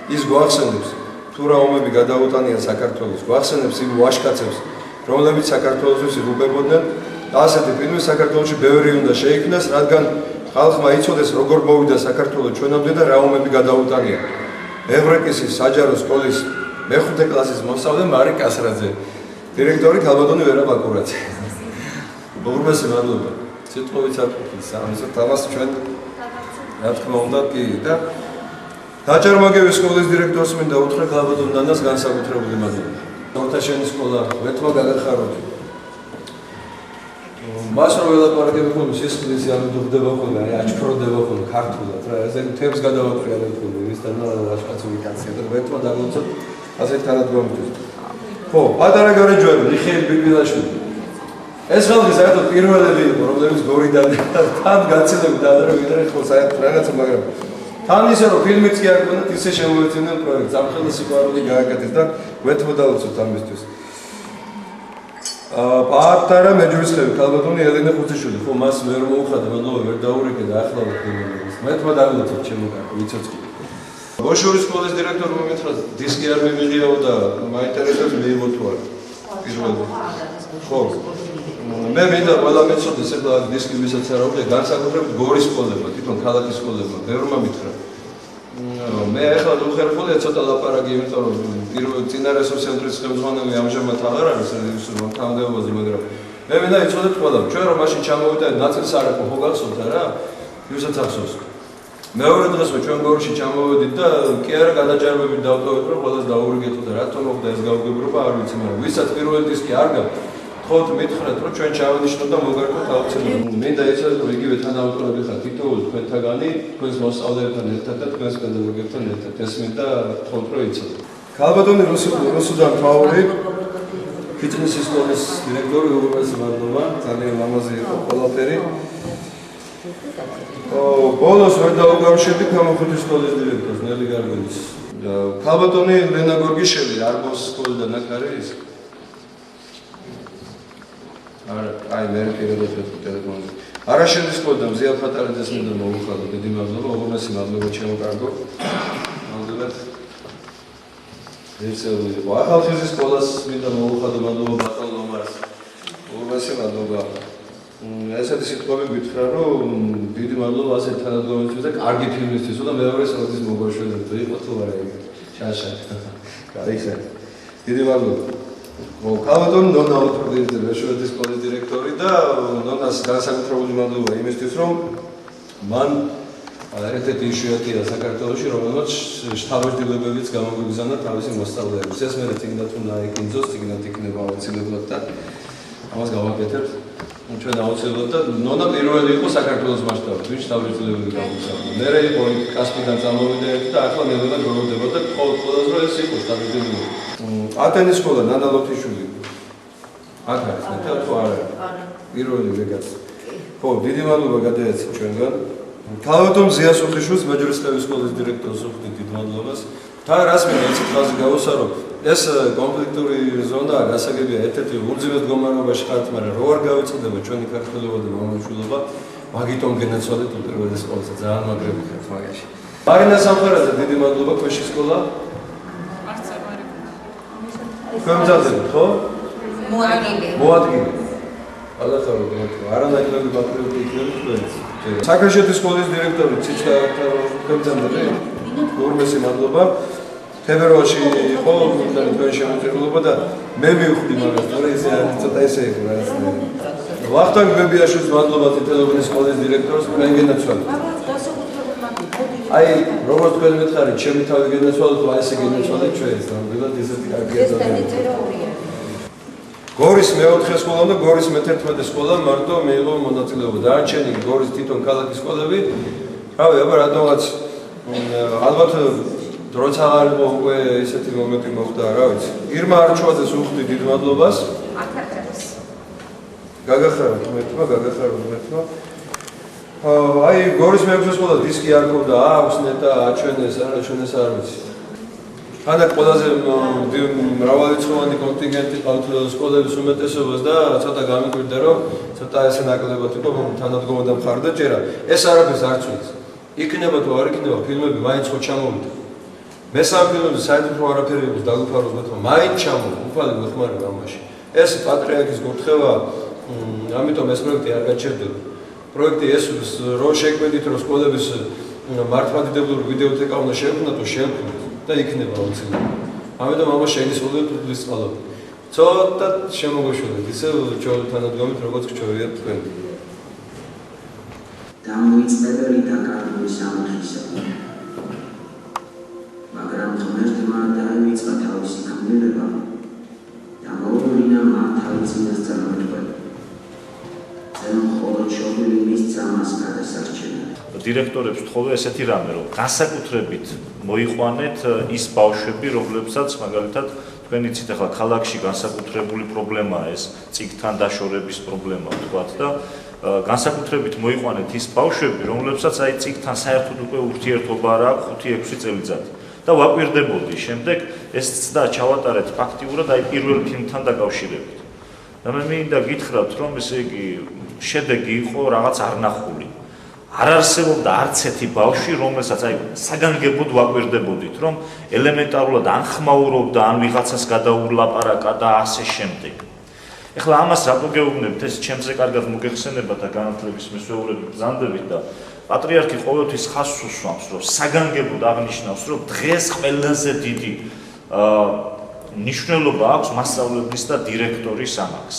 ის გვახსენებს თუ რა ომები გადაუტანია საქართველოს, გვახსენებს იმ ვაჟკაცებს, რომლებიც საქართველოსთვის იღუპებოდნენ და ასეთი ფილმი საქართველოში ბევრი უნდა შეიქმნას, რადგან ხალხმა იცოდეს როგორ მოვიდა საქართველო ჩვენამდე და რა ომები გადაუტანია. ევრეკისის საჯარო სკოლის მეხუთე კლასის მოსწავლე მარი კასრაძე, დირექტორი ქალბატონი ვერა ბაკურაძე. უღრმესი მადლობა. სიტყვით აკეთეს ამისოთ ამას ჩვენ რა თქმა უნდა კი და დაჭარმაგების სკოლის დირექტორს მინდა უთხრა ქალბატონ დანას განსაკუთრებული მადლობა. ორთაშენი სკოლა ვეთმა გაგახაროთ. მას რო ველაპარაკები ხოლმე სისხლის ამბობდება ხოლმე, აი აჩქროდება ხოლმე ქართულად რა, ესე თემს გადავაყრიალებ ხოლმე ისთან რაშკაცული კაცია და ვეთმა დაგლოცოთ ასეთ თანადგომისთვის. ხო, პატარა გარეჯვარი, მიხეილ ბიბილაშვილი. ეს ხალხი საერთოდ პირველები იყო, რომლებიც გორიდან თან გაცილებით დაადრევდნენ ხო საერთოდ რაღაცა, მაგრამ თან ისე რომ ფილმიც კი არ ქონდათ, ისე შემოეცემდნენ პროექტს, ამ ხელის სიყვარული გააკეთეს და ვეთმა დავუწოთ ამისთვის. პატარა მეჯვრისხევი ქალბატონი ელენე ხუციშვილი, ხო მას ვერ მოუხადა, მადლობა ვერ დაურეკე და ახლა ვთქვი. ვეთმა დავუწოთ ჩემო კარგი, ვიცოცხლე. ბოშურის სკოლის დირექტორმა მითხრა, დისკი არ მიმიღიაო და მაინტერესებს მიიღო თუ არა. პირველი. ხო. მე მინდა ყველა მეცოდეს ახლა დისკი ვისაც არ აქვს, განსაკუთრებით გორის სკოლებმა, თვითონ ქალაქის სკოლებმა, ბევრმა მითხრა. მე ახლა უხერხულია ცოტა ლაპარაკი, იმიტომ რომ პირველ წინა რესურს ცენტრის ხელმძღვანელი ამჟამად აღარ არის რესურსის თანამდებობაზე, მაგრამ მე მინდა იცოდეთ ყველა, ჩვენ რომ მაშინ ჩამოვიდა ნაწილს არ აქვს, ხო გახსოვთ არა? ვისაც ახსოვს. მეორე დღესვე ჩვენ გორში ჩამოვედით და კი არა გადაჭარბებით დავტოვეთ, რომ ყველას დაურიგეთ და რატომ მოხდა ეს გაუგებრობა, არ ვიცი, მაგრამ ვისაც პირველი დისკი არ გაქვს, თქოთ მითხრათ, რომ ჩვენ ჩავენიშნოთ და მოგარკვევთ აუცილებლად. მინდა იცოდეთ, რომ იგივე თანაავტორები ხართ თითოეული თქვენთაგანი, თქვენს მოსწავლეებთან ერთად და თქვენს პედაგოგებთან ერთად. ეს მინდა თქოთ, რომ იცოდეთ. ქალბატონი რუსუდან თაური, ფიტნესის სკოლის დირექტორი, უღრმესი მადლობა, ძალიან ლამაზი იყო ყველაფერი. ბოლოს ვერ დაუკავშირდი ქამოხეთის სკოლის დირექტორს ნელი გარგონის. ქალბატონი ლენა გორგიშელი, არბოს სკოლიდან აქ არის? არა, აი მე პირველად ვეთქვი ტელეფონზე. არაშენის სკოლიდან მზია ფატარაძეს მინდა მოუხადო, დიდი მადლობა, უღრმესი მადლობა ჩემო კარგო. მადლობთ. ერთეული იყო. ახალხიზის სკოლას მინდა მოუხადო, მადლობა ბატონ ლომარს. უღრმესი მადლობა. ესეთი სიტყვები გითხრა, რომ დიდი მადლობა ასეთ თანადგომებისთვის და კარგი ფილმისთვის და მეორე სოდის მოგოშვედეთ, იყო თუ არა იგი. შაშა. კარგია. დიდი მადლობა. ქალბატონ ნონა ოთორდიძე, შვედის სკოლის დირექტორი და ნონას განსაკუთრებული მადლობა იმისთვის, რომ მან ერთ-ერთი იშვიათია საქართველოში, რომელმაც შთაბეჭდილებებიც გამოგვიგზავნა თავისი მოსწავლეების. ეს მე წიგნად უნდა იქნიოს, წიგნად იქნება აუცილებლად და ამას გავაკეთებთ. ჩვენ აუცილებლად და ნონა პირველი იყო საქართველოს მასშტაბით, ვინც შთაბეჭდილებები გამოგვიგზავნა. მერე იყო კასპიდან წამოვიდა ერთი და ახლა ნელ-ნელა გროვდება და ყოველდღე ეს იყო შთაბეჭდილება. ატენის სკოლა ნანა ლოთიშვილი. აქ არის, ნათა თუ არა? არა. პირველი ვეგაც. ხო, დიდი მადლობა გადაეცით ჩვენგან. ქალბატონ ზიას უხიშვილს მეჯვრისხევის სკოლის დირექტორს უხდით დიდ მადლობას. და რას მინდა იცით ხაზი გავუსარო, ეს კონფლიქტური ზონაა, გასაგებია ერთ-ერთი უძიმეს მდგომარეობაში ხართ, მაგრამ რო არ გავიწოდება ჩვენი ქართველობა და მამამშვილობა, მაგიტომ გენაცვალეთ უპირველეს ყოვლისა, ძალიან მაგრები ხართ მაგაში. მარინა სამხარაძე, დიდი მადლობა, ქვეში სკოლა. ქვემძალდებით, ხო? მოადგილე. ალახარო გემეთქვა, არანაკლები პატრიოტი იქნებით თქვენც. საქართველოს სკოლის დირექტორი ციცკა ქვემძალდები. უღრმესი მადლობა. თებერვალში იყო თქვენი შემოწირულობა და მე მივხვდი მაგას, თორე ესე არის, ცოტა ესე იყო რაღაც. ვახტანგ ბებიაშვილს მადლობა თეთრობის სკოლის დირექტორს, თქვენ გენაცვალეთ. აი, როგორც თქვენ მითხარით, ჩემი თავი გენაცვალეთ, აი ესე გენაცვალეთ ჩვენს, ნამდვილად ესეთი კარგია ზოგადად. გორის მეოთხე სკოლა და გორის მე-11 სკოლა მარტო მიიღო მონაწილეობა. დანარჩენი გორის თვითონ ქალაქის სკოლები, რავი, აბა რატომაც ალბათ დროც აღარ იყო უკვე ესეთი მომენტი მოხდა, რა ვიცი. ირმა არჩვაძეს უხდი დიდ მადლობას. გაგახაროთ მეთქვა, გაგახაროთ მეთქვა. აი, გორის მე-6 სკოლა დისკი არ ქონდა, აქვს ნეტა აჩვენეს, არა ჩვენეს არ ვიცი. ხანდახ ყველაზე მრავალრიცხოვანი კონტინგენტი ყავთ სკოლების უმეტესობას და ცოტა გამიკვირდა რომ ცოტა ესე ნაკლებად იყო თანადგომა და მხარდა ჭერა. ეს არაფერს არ ცვლის. იქნება თუ არ იქნება ფილმები მაინც ხო ჩამოვიდა. მესამე ფილმზე საერთოდ არაფერი იყო დაგუფაროს მაგრამ მაინც ჩამოვიდა. უფალი მოხმარება ამაში. ეს პატრიარქის გურთხევა ამიტომ ეს პროექტი არ გაჩერდება. პროექტი ეს რო შეგვედით რომ სკოლების მართლმადიდებლური ვიდეოთეკა უნდა შევქმნათ და იქნება აუცილებლად. ამიტომ ამას შეგვიძლია თulis წყალობ. ცოტა შემოგვეშველეთ ისე თანადგომით როგორც გჩვევიათ თქვენ. დამოიწებელი დაკარგული სამართლისა. მაგრამ ღმერთმა დაივიწყა თავისი ქმნილება და მოუვლინა მათ თავის წინასწარმეტყველი. ზემო მხოლოდ შობილი მისცა მას გადასარჩენად. დირექტორებს თხოვე ესეთი რამე, რომ განსაკუთრებით მოიყვანეთ ის ბავშვები, რომლებსაც მაგალითად თქვენ იცით ახლა ქალაქში განსაკუთრებული პრობლემაა ეს წიგნთან დაშორების პრობლემა ვთქვათ და განსაკუთრებით მოიყვანეთ ის ბავშვები, რომლებსაც აი წიგნთან საერთოდ უკვე ურთიერთობა არ აქვს 5-6 წელიწადი. და ვაკვირდებოდი შემდეგ ეს ცდა ჩავატარეთ ფაქტიურად აი პირველ ფილმთან დაკავშირებით. და მე მინდა გითხრათ, რომ ესე იგი შედეგი იყო რაღაც არნახული. არ არსებობდა არც ერთი ბავშვი, რომელსაც აი საგანგებოდ ვაკვირდებოდით, რომ ელემენტარულად ან ხმაურობდა, ან ვიღაცას გადაულაპარაკა და ასე შემდეგ. ეხლა ამას რატო გეუბნებით, ეს ჩემზე კარგად მოგეხსენება და განათლების მისვეულები ბრძანდებით და პატრიარქი ყოველთვის ხაზს უსვამს, რომ საგანგებოდ აღნიშნავს, რომ დღეს ყველაზე დიდი მნიშვნელობა აქვს მასწავლებლის და დირექტორის ამაყს.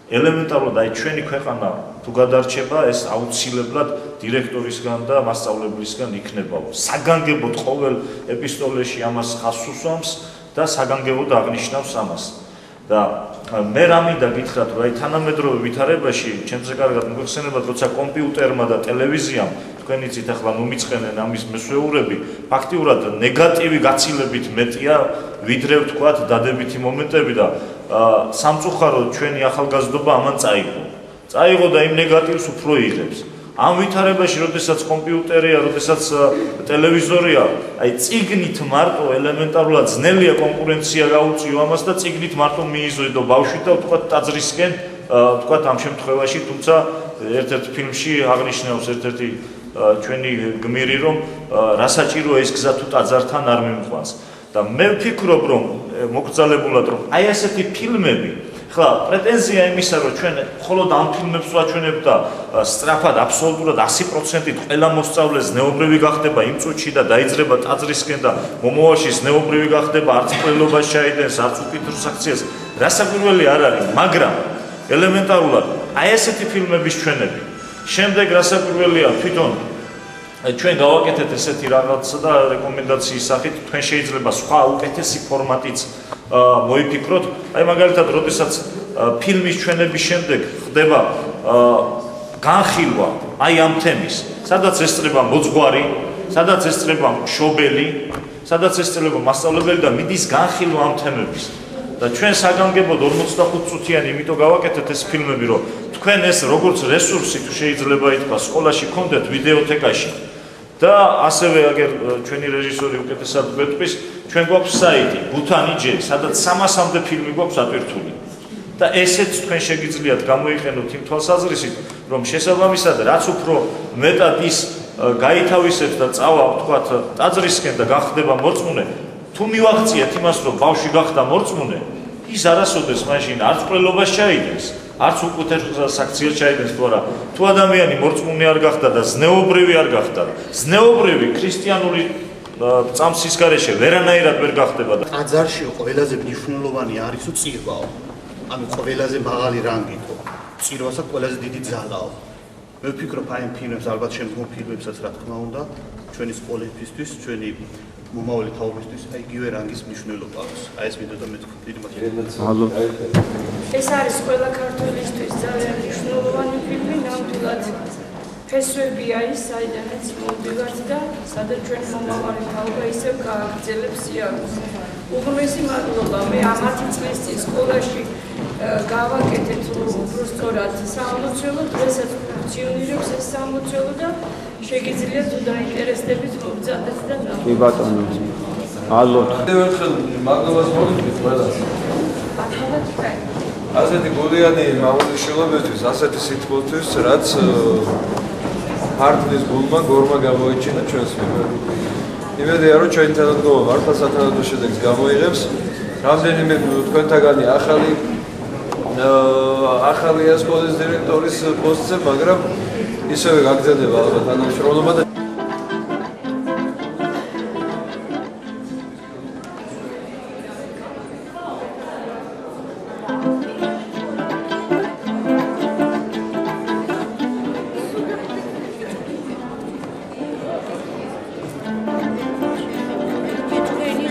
ელემენტარულად აი ჩვენი ქვეყანა თუ გადარჩება, ეს აუცილებლად დირექტორისგან და მასწავლებლისგან იქნება. საგანგებოდ ყოველ ეპისტოლეში ამას ხაზს უსვამს და საგანგებოდ აღნიშნავს ამას. და მე რა მინდა გითხრათ, რომ აი თანამედროვე ვითარებაში ჩემზე კარგად მოგეხსენებათ, როცა კომპიუტერმა და ტელევიზიამ თქვენ იცით ახლა მომიწყენენ ამის მესვეურები, ფაქტიურად ნეგატივი გაცილებით მეტია, ვიდრე ვთქვათ დადებითი მომენტები და სამწუხაროდ ჩვენი ახალგაზრდობა ამან წაიღო. წაიღო და იმ ნეგატივს უფრო იღებს. ამ ვითარებაში, როდესაც კომპიუტერია, როდესაც ტელევიზორია, აი წიგნით მარტო ელემენტარულად ძნელია კონკურენცია გაუწიო ამას და წიგნით მარტო მიიზოდო ბავშვი და ვთქვათ ტაძრისკენ, ვთქვათ ამ შემთხვევაში, თუმცა ერთ-ერთ ფილმში აღნიშნავს ერთ-ერთი ჩვენი გმირი, რომ რა საჭიროა ეს გზა თუ ტაძართან არ მიმყვანს. და მე ვფიქრობ, რომ მოგრძალებულად რომ აი ესეთი ფილმები ხლა პრეტენზია იმისა, რომ ჩვენ მხოლოდ ამ ფილმებს ვაჩვენებთ და სწრაფად აბსოლუტურად 100%-ით ყველა მოსწავლე ზნეობრივი გახდება იმ წუთში და დაიძრება ტაძრისკენ და მომავალში ზნეობრივი გახდება, არც ყველობას ჩაიდენს, არც უკიდურეს აქციას. რასაკვირველი არ არის, მაგრამ ელემენტარულად აი ესეთი ფილმების ჩვენები. შემდეგ რასაკვირველია თვითონ ჩვენ გავაკეთეთ ესეთი რაღაცა და რეკომენდაციის სახით თქვენ შეიძლება სხვა უკეთესი ფორმატიც მოიფიქროთ. აი მაგალითად, როდესაც ფილმის ჩვენების შემდეგ ხდება განხილვა აი ამ თემის, სადაც ესწრება მოძღვარი, სადაც ესწრება მშობელი, სადაც ესწრება მასწავლებელი და მიდის განხილვა ამ თემების. და ჩვენ საგანგებოდ 45 წუთიანი იმიტომ გავაკეთეთ ეს ფილმები, რომ თქვენ ეს როგორც რესურსი თუ შეიძლება ითქვა სკოლაში გქონდეთ ვიდეოთეკაში და ასევე აგერ ჩვენი რეჟისორი უკეთესად გვეტყვის, ჩვენ გვაქვს საიტი ბუთანი.jl, სადაც 300-მდე ფილმი გვაქვს ატვირთული. და ესეც თქვენ შეგიძლიათ გამოიყენოთ იმ თვალსაზრისით, რომ შესაბამისად რაც უფრო მეტად ის გაითავისებს და წავა ვთქვათ ტაძრისკენ და გახდება მორწმუნე, თუ მივაღწიეთ იმას, რომ ბავშვი გახდა მორწმუნე, ის არასოდეს მაშინ არც ყველობას ჩაიდენს, არც უკეთეს აქციას ჩაიდენს, თუ არა, თუ ადამიანი მორწმუნე არ გახდა და ზნეობრივი არ გახდა, ზნეობრივი ქრისტიანული წამსის გარეშე ვერანაირად ვერ გახდება და ტაძარში ყველაზე მნიშვნელოვანი არისო წირვაო. ანუ ყველაზე მაღალი რანგითო. წირვასაც ყველაზე დიდი ძალაო. მე ვფიქრობ აი ამ ფილმებს, ალბათ შემდგომ ფილმებსაც რა თქმა უნდა, ჩვენი სკოლებისთვის, ჩვენი მომავალი თაობისთვის აი იგივე რანგის მნიშვნელობა აქვს. აი ეს მინდოდა მე დიდი მადლობა. ეს არის ყველა ქართველისთვის ძალიან მნიშვნელოვანი ფილმი, ნამდვილად ფესვებია ის, საიდანაც მოვდივართ და სადაც ჩვენი მომავალი თაობა ისევ გააგრძელებს სიარულს. უღრმესი მადლობა, მე ამათი წლის წინ სკოლაში გავაკეთეთ უბრალოდ სამლოცველო, დღესაც ფუნქციონირებს ეს სამლოცველო და შეგიძლიათ თუ დაინტერესდებით მოგზადეთ და კი ბატონო. ალბათ. ერთხელ მადლობას მოგიყვით ყველას. ასეთი გულიანი მამული შილობისთვის, ასეთი სიტყვისთვის, რაც ქართლის გულმა გორმა გამოიჩინა ჩვენს მიერ. იმედია რომ ჩვენი თანადგომა მართლა სათანადო შედეგს გამოიღებს. რამდენიმე თქვენთაგანი ახალია სკოლის დირექტორის პოსტზე, მაგრამ ისევე გაგრძელდება ალბათ თანამშრომლობა და It's really